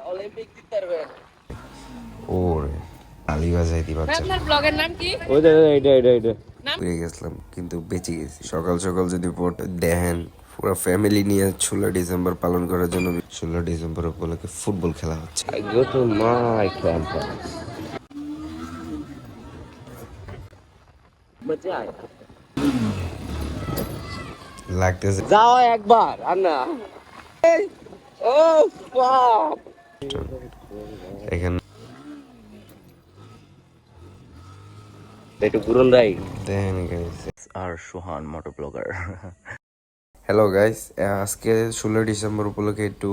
Olympic জিততে পারবে। ওরে আলি বাজাইতে পারছে আপনার ব্লগের নাম কি? পুড়ে গেছিলাম কিন্তু বেঁচে গেছি। সকাল সকাল যদি পড়তে দেখেন পুরো ফ্যামিলি নিয়ে 16 ডিসেম্বর পালন করার জন্য 16 ডিসেম্বর উপলক্ষে ফুটবল খেলা হচ্ছে। I go to my campus. মজা আয়। লাগতেছে যাও একবার আর না। ও বাপ। এখানে একটু ঘুরুন রাই। দেখেন গাইস। আর সোহান মোটর ব্লগার। হ্যালো গাইস, আজকে 16 ডিসেম্বর উপলক্ষে একটু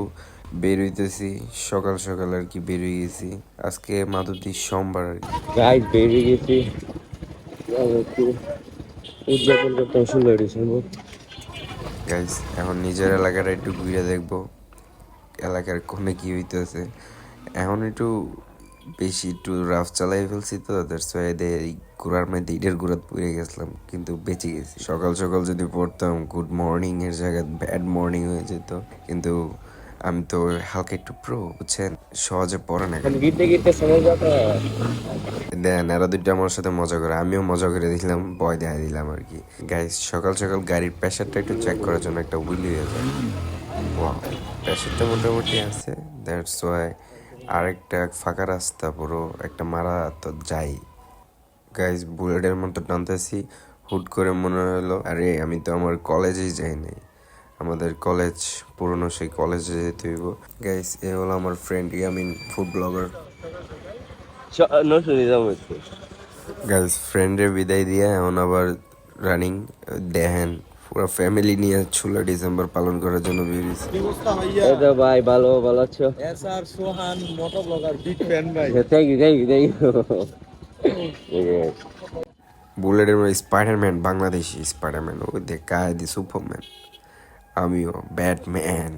বের হইতেছি। সকাল সকাল আর কি বের হয়ে গেছি। আজকে মাধবদী সোমবার আর কি। গাইস বেরিয়ে গেছি। উদযাপন করতাম 16 ডিসেম্বর। গাইস এখন নিজের এলাকাটা একটু ঘুরে দেখবো, এলাকার কোনে কি হইতেছে। এখন একটু বেশি একটু রাফ চালাই ফেলছি তো, দ্যাটস ওয়াই এই ঘোরার মধ্যে ইটের ঘোরাত পড়ে গেছিলাম কিন্তু বেঁচে গেছি। সকাল সকাল যদি পড়তাম গুড মর্নিং এর জায়গায় ব্যাড মর্নিং হয়ে যেত, কিন্তু আমি তো হালকা একটু প্রো, বুঝছেন, সহজে পড়ে না। গিতে গিতে সময় যাবে। দেন এরা দুইটা আমার সাথে মজা করে, আমিও মজা করে দিলাম, ভয় দেখা দিলাম আর কি। গাইস সকাল সকাল গাড়ির প্রেশারটা একটু চেক করার জন্য একটা হুইল হয়ে যায়। ওয়াও, প্রেশারটা মোটামুটি আছে, দ্যাটস ওয়াই। আরেকটা ফাঁকা রাস্তা পুরো একটা মারা তো যাই। গাইস বুলেটের মতো টানতেছি, হুট করে মনে হলো আরে আমি তো আমার কলেজেই যাই নাই। আমাদের কলেজ পুরনো, সেই কলেজে যেতে হইব। গাইস এ হলো আমার ফ্রেন্ড ইয়ামিন, ফুড ব্লগার। নশুনি যাবো একটু। গাইস ফ্রেন্ডের বিদায় দিয়ে এখন আবার রানিং। দেখেন পুরো ফ্যামিলি নিয়ে 16 ডিসেম্বর পালন করার জন্য বেরিয়েছি। কি অবস্থা ভাইয়া? এই তো ভাই ভালো ভালো আছো? S R Sohan moto blogger big fan ভাই। Thank you thank you thank you. বুলেটের স্পাইডারম্যান, বাংলাদেশি স্পাইডারম্যান, ওই দেখা দি সুপারম্যান। আমিও ব্যাটম্যান,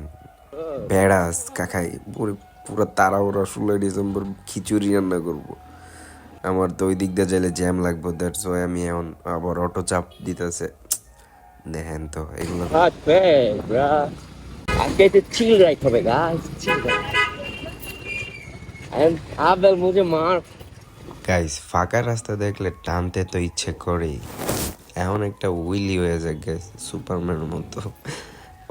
বেড়াস কাকাই পুরো পুরো তারা ওরা 16 ডিসেম্বর খিচুড়ি রান্না করবো। আমার তো ওই দিক দিয়ে যাইলে জ্যাম লাগবে, দ্যাটস ওয়াই আমি এখন আবার অটো চাপ দিতেছে। দেখেন তো এগুলো। Perfect, bro. আজকে একটু chill ride হবে guys, chill ride. And Abel মুঝে মার। গাইস ফাঁকা রাস্তা দেখলে টানতে তো ইচ্ছে করেই। এমন একটা উইলি হয়ে যায় গাইস, সুপারম্যানের মতো।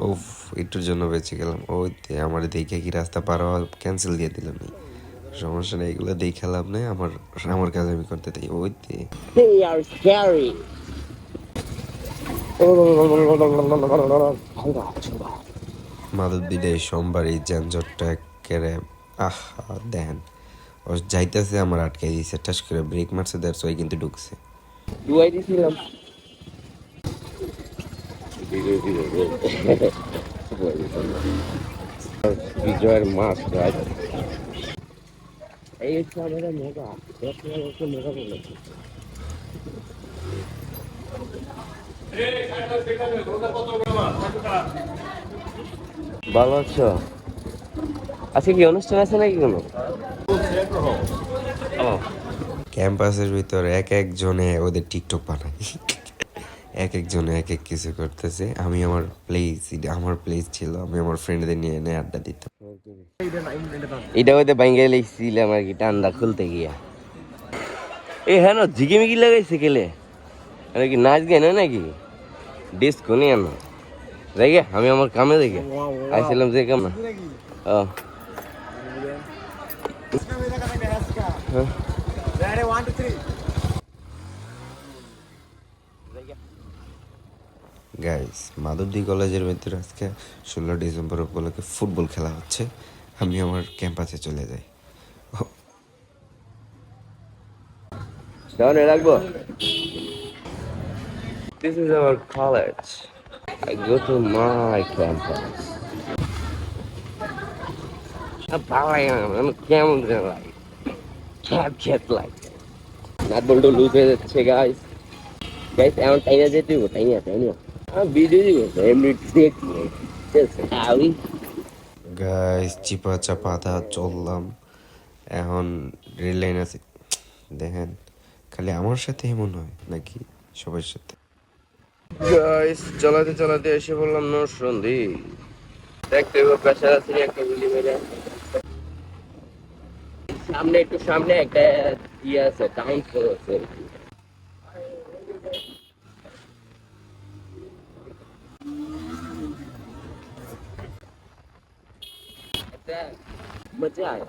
ওফ, একটুর জন্য বেঁচে গেলাম। ওই আমার দেখে কি রাস্তা পার হওয়া ক্যান্সেল দিয়ে দিলাম। সমস্যা নেই, এগুলো দেখে লাভ নেই, আমার আমার কাজ আমি করতে চাই। ওইতে They are scary. মাধবদীর এই সোমবার এই যানজটটা একেবারে আহা দেন। ও যাইতেছে আমার আটকে দিয়েছে, টাস করে ব্রেক মারছে, দ্যাটস ওয়াই কিন্তু ঢুকছে। দুয়াই দিছিলাম। বিজয়ের মাস রাইট। এই হচ্ছে আমাদের মেগা। হচ্ছে মেগা বলেছে। ভালো আছো? আজকে কি অনুষ্ঠান আছে নাকি কোনো? ও ক্যাম্পাসের ভিতর এক একজনে ওদের টিকটক বানায়। এক একজনে এক এক কিছু করতেছে। আমি আমার প্লেস, এটা আমার প্লেস ছিল, আমি আমার ফ্রেন্ডদের নিয়ে এনে আড্ডা দিতাম। এটা হইতে বাইঙ্গে লেগেছিলাম আর কি, ঠান্ডা খুলতে গিয়া। এই হ্যাঁ না ঝিকিমিকি লাগাইছে কেলে? এটা কি নাচ গান হয় নাকি? ডিস্কো নিয়ে আনো দেখে আমি আমার কামে দেখে আইছিলাম যে কাম না। ও গাইস মাধবদী কলেজের ভিতরে আজকে 16 ডিসেম্বর উপলক্ষে ফুটবল খেলা হচ্ছে। আমি আমার ক্যাম্পাসে চলে যাই। ডাউনে রাখবো। This is our college. I go to my campus. আমি কেমন like cat like নাট বল্টু লুজ হয়ে যাচ্ছে গাইস। গাইস এমন টাইনা যেতে দিব, টাইনা আমি ভিডিও দিব এমনি দেখবো। আউই গাইস চিপা চাপাতা চললাম, এখন রেল লাইন আছে। দেখেন খালি আমার সাথে এমন হয় নাকি সবার সাথে? গাইস চালাতে চালাতে এসে বললাম নরসন্দী। দেখতে হবে প্রেশার আছে একটা গুলি মেরে সামনে একটু সামনে একটা ইয়ে আছে টাউন ফ্লোর আছে একটা মজা আয়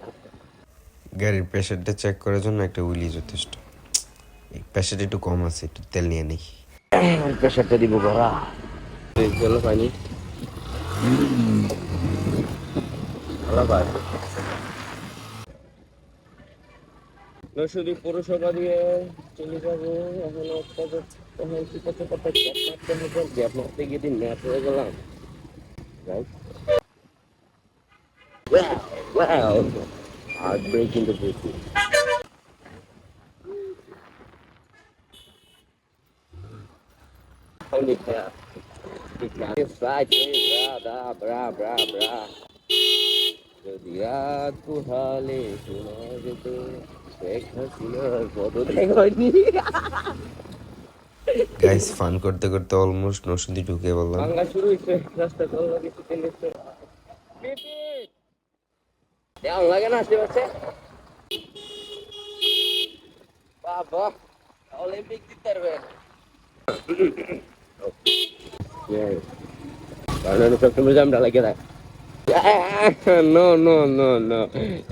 গাড়ির প্রেশারটা চেক করার জন্য একটা উইলি যথেষ্ট। এই প্রেশারটা একটু কম আছে, একটু তেল নিয়ে নেই। প্রেশারটা দিব বড়া চলো পানি ভালো ভাই নরসিংদী পৌরসভা দিয়ে চলে যাবো এখন কি করতে করতে গ্যাপ মারতে গিয়ে দিন ম্যাচ হয়ে গেলাম Wow, wow. Heartbreaking the beauty. Holy cow. যদি রাত পোহালে শোনা যেত শেখ হাসিনার পদত্যাগ হয়নি গাইস ফান করতে করতে অলমোস্ট নরসিংদী ঢুকে বললাম। বাংলা শুরু হয়েছে রাস্তা কল লাগে চিকেন দেওয়া লাগে না আশেপাশে বাবা অলিম্পিক জিততে পারবে কারণ সবসময় জামটা লাগে না no no no no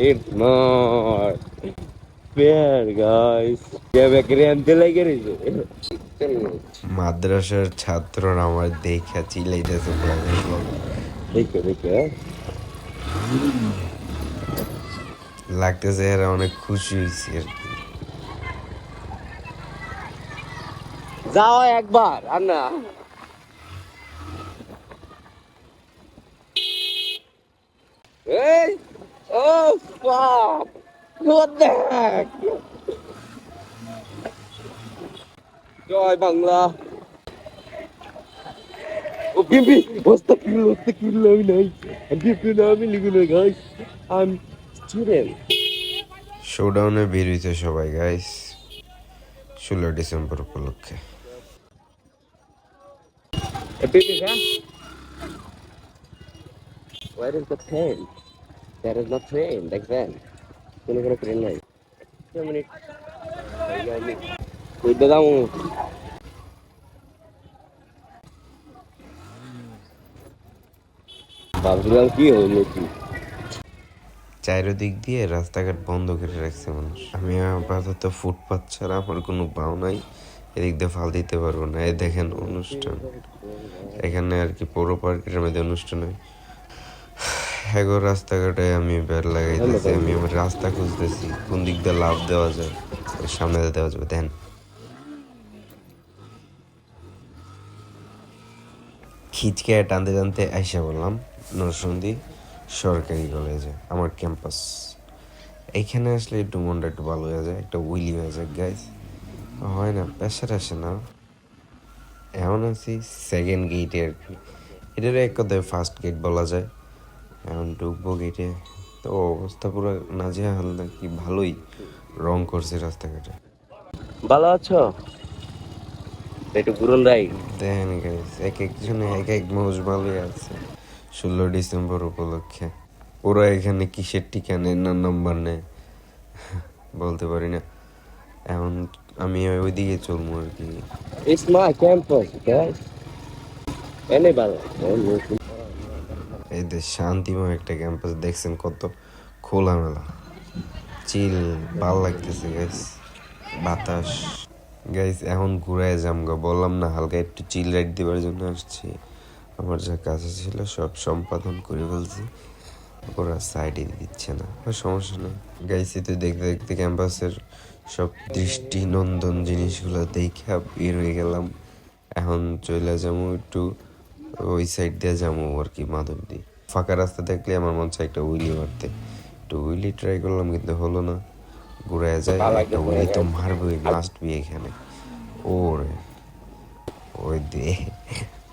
it's not fair guys ya me crean te লাগে রে মাদ্রাসার ছাত্ররা আমার দেখা চিল্লাইতেছে দেখো দেখো লাগতেছে এরা অনেক খুশি হয়েছে আর কি। যাও একবার আর না এই ও fuck what the heck জয় বাংলা ও বিপি ওস্তাকিল্লা আমি নাই বিপি না আমি লিখু না গাইস আই এম স্টুডেন্ট শোডাউনে বের হইছে সবাই গাইস 16 ডিসেম্বর উপলক্ষে। বিপি হ্যাঁ where is the train there is no train দেখবেন কোনো ট্রেন নাই মিনিট কই দাও ভাবছিলাম কি হলো কি চারিদিক দিয়ে রাস্তাঘাট বন্ধ করে রাখছে মানুষ। আমি আপাতত ফুটপাথ ছাড়া আমার কোনো বাউ নাই, এদিক দিয়ে ফাল দিতে পারবো না। এই দেখেন অনুষ্ঠান এখানে আর কি পৌর পার্কের মধ্যে অনুষ্ঠান হয়। এগো রাস্তাঘাটে আমি বের লাগাইতেছি, আমি আমার রাস্তা খুঁজতেছি কোন দিক দিয়ে লাভ দেওয়া যায়, সামনে দেওয়া যাবে। দেন খিচকে টানতে টানতে আইসা বললাম নরসিংদী সরকারি কলেজে, আমার ক্যাম্পাস। এইখানে আসলে একটু মনটা একটু ভালো হয়ে যায়, একটা উইলি হয়ে যায় গাইজ। হয় না, প্রেশার আসে না। এমন আছি সেকেন্ড গেটে আর কি, এটার এক কথায় ফার্স্ট গেট বলা যায়। এখন ঢুকবো গেটে, তো অবস্থা পুরো নাজেহাল নাকি, ভালোই রং করছে রাস্তাঘাটে। ভালো আছো একটু ঘুরুন রাই দেখেন গাইজ, এক একজনে এক এক মৌজ ভালোই আছে 16 ডিসেম্বর উপলক্ষে। ওরা এখানে কিসের টিকা নেয় না নাম্বার নেয় বলতে পারি না। এখন আমি ওইদিকে চলবো আর কি। It's my campus, guys. এনে ভালো এই যে শান্তিময় একটা ক্যাম্পাস, দেখছেন কত খোলামেলা, চিল, ভাল লাগতেছে গাইস, বাতাস। গাইস এখন ঘুরায় যামগা, বললাম না হালকা একটু চিল রাইড দেওয়ার জন্য আসছি। আমার যা কাছে ছিল সব সম্পাদন করে ফেলছি, ওরা সাইডে দিচ্ছে না, সমস্যা নেই। গাইছি তো দেখতে দেখতে ক্যাম্পাসের সব দৃষ্টিনন্দন জিনিসগুলো দেখে বের হয়ে গেলাম। এখন চলে যাবো একটু ওই সাইড দিয়ে যাবো আর কি, মাধবদী। ফাঁকা রাস্তা দেখলে আমার মন চায় একটা উইলি মারতে, একটু উইলি ট্রাই করলাম কিন্তু হলো না। ঘুরায় যায়, একটা উইলি তো মারবই, মাস্ট বি এখানে। ওরে ওই দে,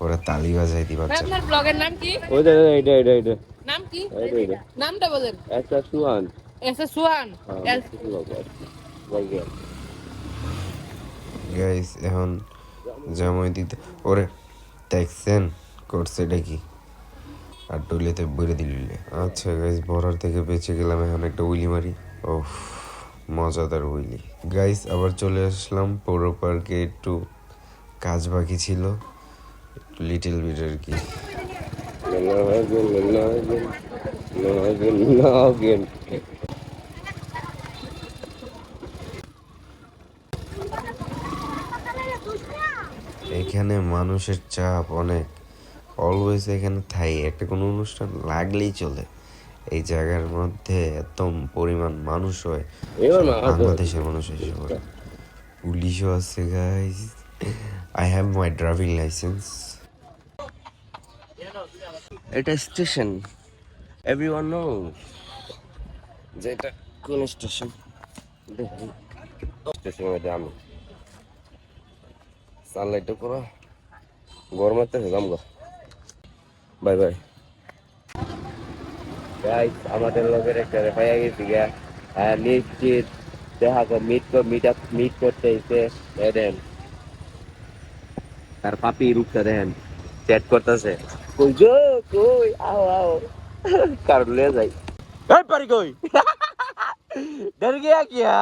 ওরা তালি বাজাই দিবার জন্য। আপনার ব্লগের নাম কি? ওই দে এটা নাম কি? এটা নামটা বলেন। একটা সুয়ান এসে সুহান। গাইস এখন যেমন দিতে ওরে দেখছেন করছে এটা কি, আর টুলিতে বইরে দিলে। আচ্ছা গাইস, বরার থেকে বেঁচে গেলাম, এখন একটা উইলি মারি। ওহ, মজাদার উইলি। গাইস আবার চলে আসলাম পৌর পার্কে, একটু কাজ বাকি ছিল, লিটল বিট আর কি। এখানে মানুষের চাপ অনেক, অলওয়েজ এখানে থাই একটা কোনো অনুষ্ঠান লাগলেই চলে। এই জায়গার মধ্যে এত পরিমাণ মানুষ হয়, এবার সব মা বাংলাদেশের মানুষ এসে পড়ে। পুলিশও আছে guys. I have my driving licence. এটা স্টেশন, এভরিওয়ান নো যে এটা কোন স্টেশন। স্টেশনের মধ্যে আমি সানলাইটটা করা গরমের থেকে যাম গো। বাই বাই গাইস, আমাদের লোকের একটা পাইয়া গেছি গা। নিশ্চিত দেখা মিট করতে এসে দেন তার পাপি রূপটা দেন চ্যাট করতেছে, কই গো কই আও আও কার লয়ে যাই। এই পারি কই ডর গিয়া কিয়া